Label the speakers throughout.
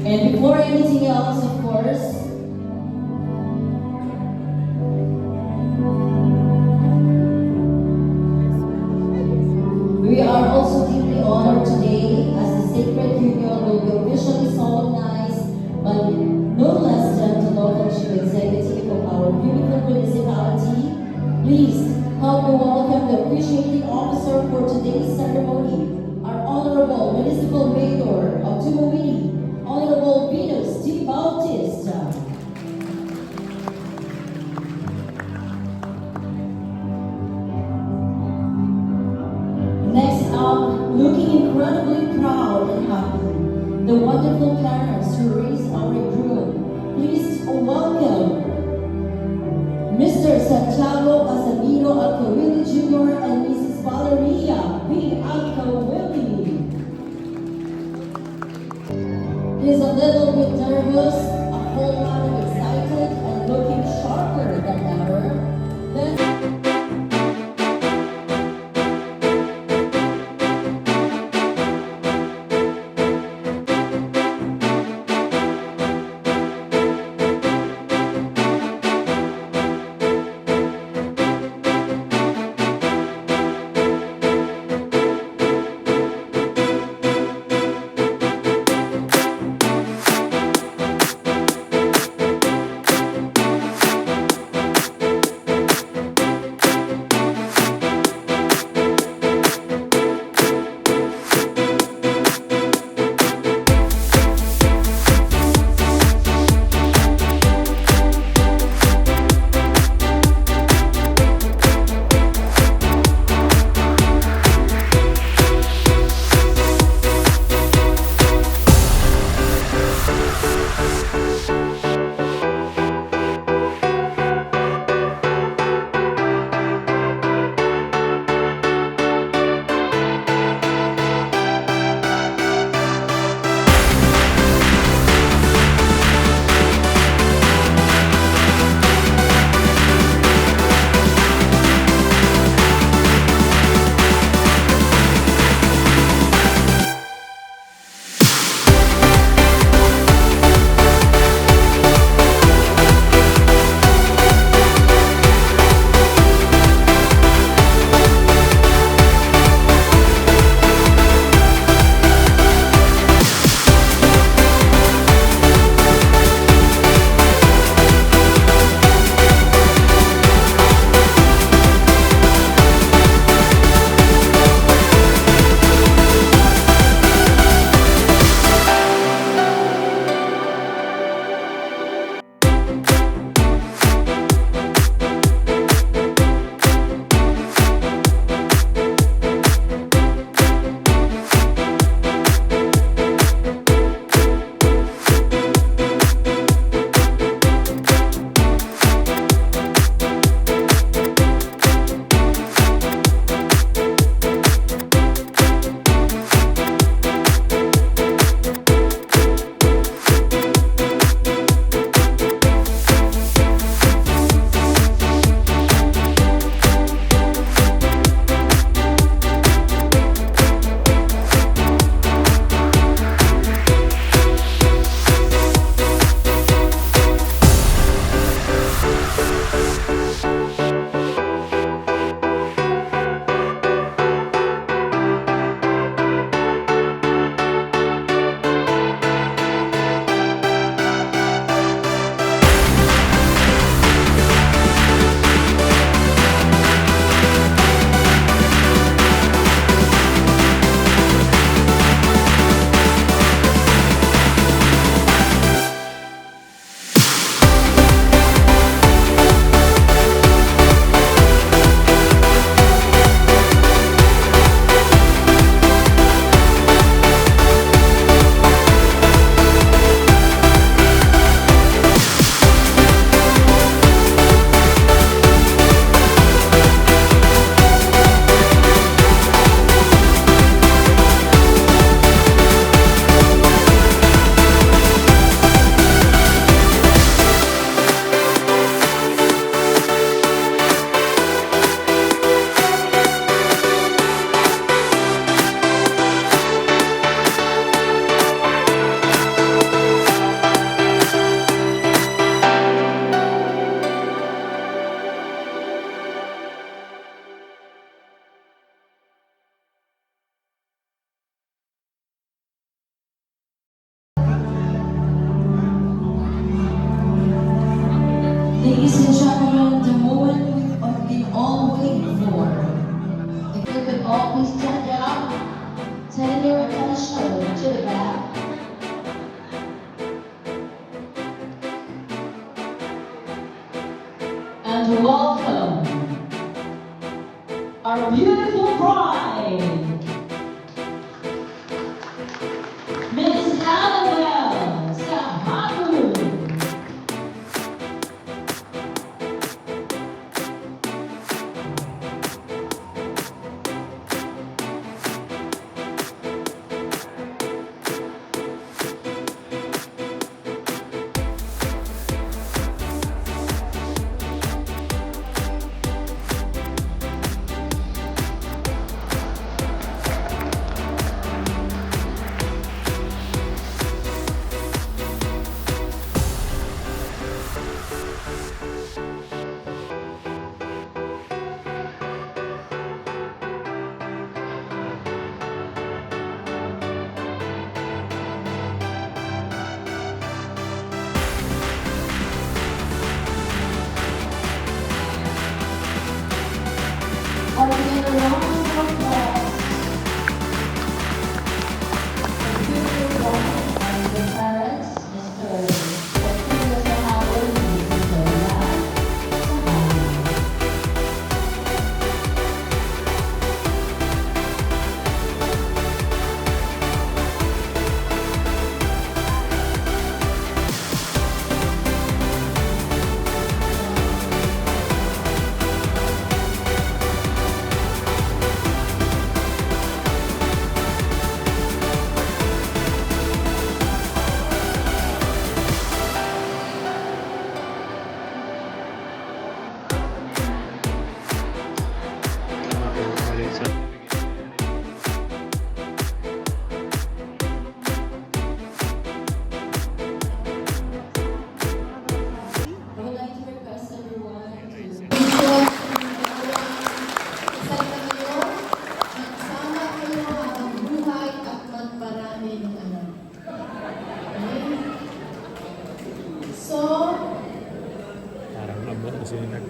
Speaker 1: And before anything else, of course, we are also deeply honored today as the sacred union will be officially solemnized by no less than the local chief executive of our beautiful municipality. Please help me welcome the officiating officer for today's ceremony, our Honorable Municipal Mayor of Tumawini, Honorable Venus D. Bautista. Next up, looking incredibly proud and happy, the wonderful parents who raised our groom. Please welcome Mr. Santiago Casamiro Alcawili Jr. and Mrs. Valeria B. Alcawili. He's a little bit nervous, a whole lot of excited, and looking sharper than ever. Then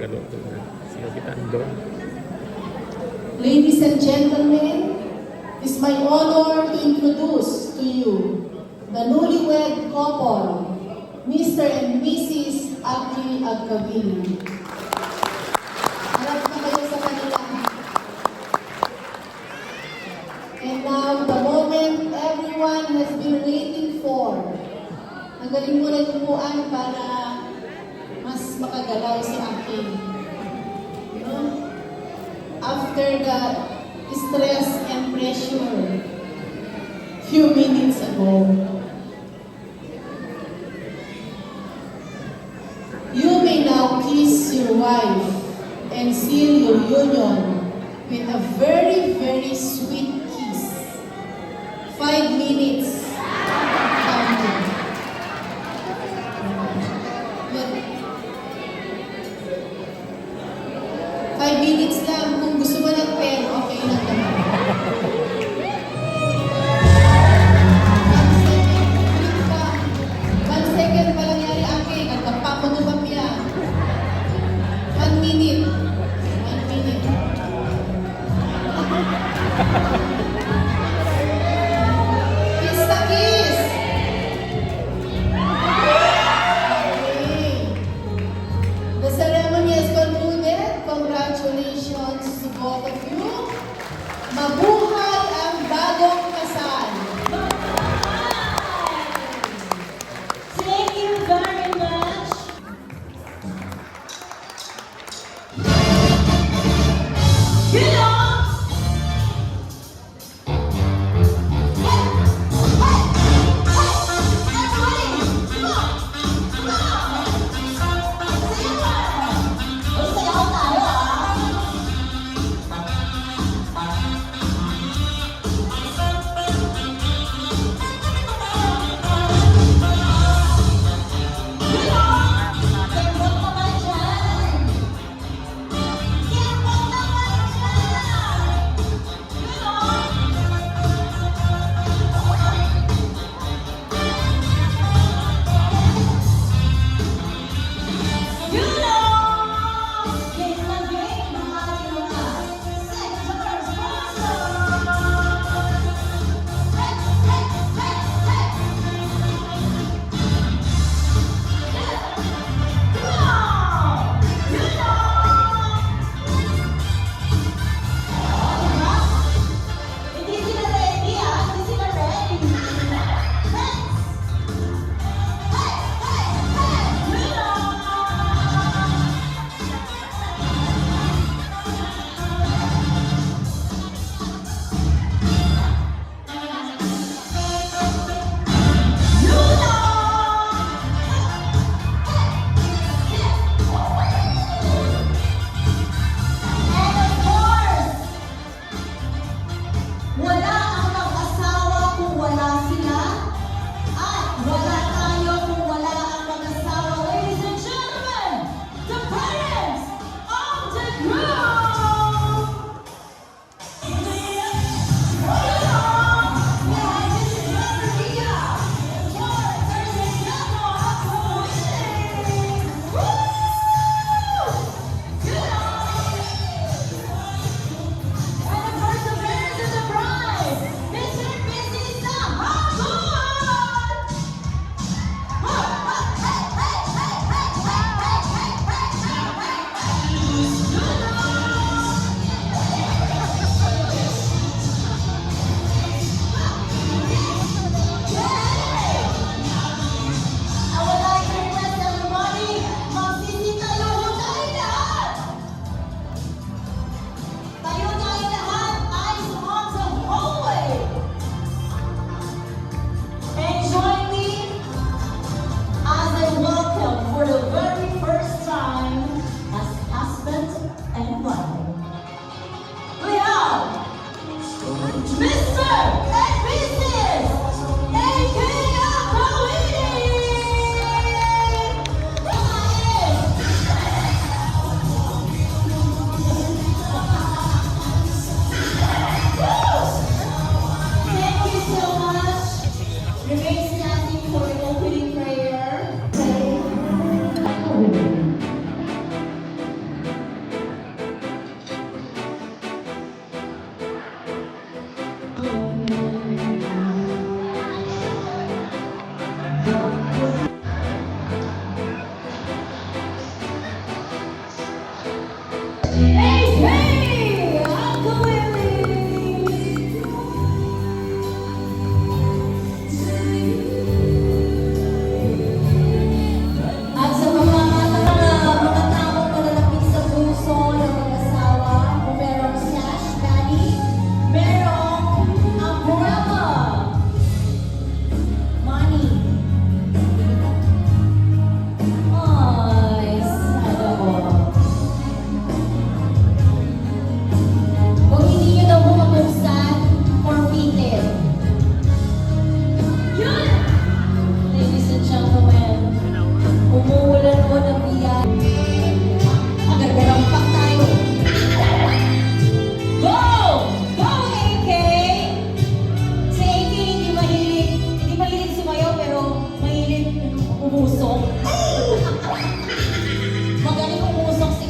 Speaker 2: kaluto na. Sige kita doon.
Speaker 3: Ladies and gentlemen, it's my honor to introduce to you the newlywed couple, Mr. and Mrs. Aki Agkabili. Harap na kayo sa kanila. And now, the moment everyone has been waiting for. Ang galing mo na upuan para mas makagalaw si Aki. You know? After the stress and pressure few minutes ago, you may now kiss your wife and seal your union with a very, very sweet kiss. 5 minutes counting. Good. 5 minutes lang. Kung gusto mo ng pen, okay lang naman. 1 second pa lang yari aking. At nagpapanubap yan. 1 minute. 1 minute. Kiss lang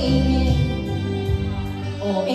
Speaker 1: Amen. Oh,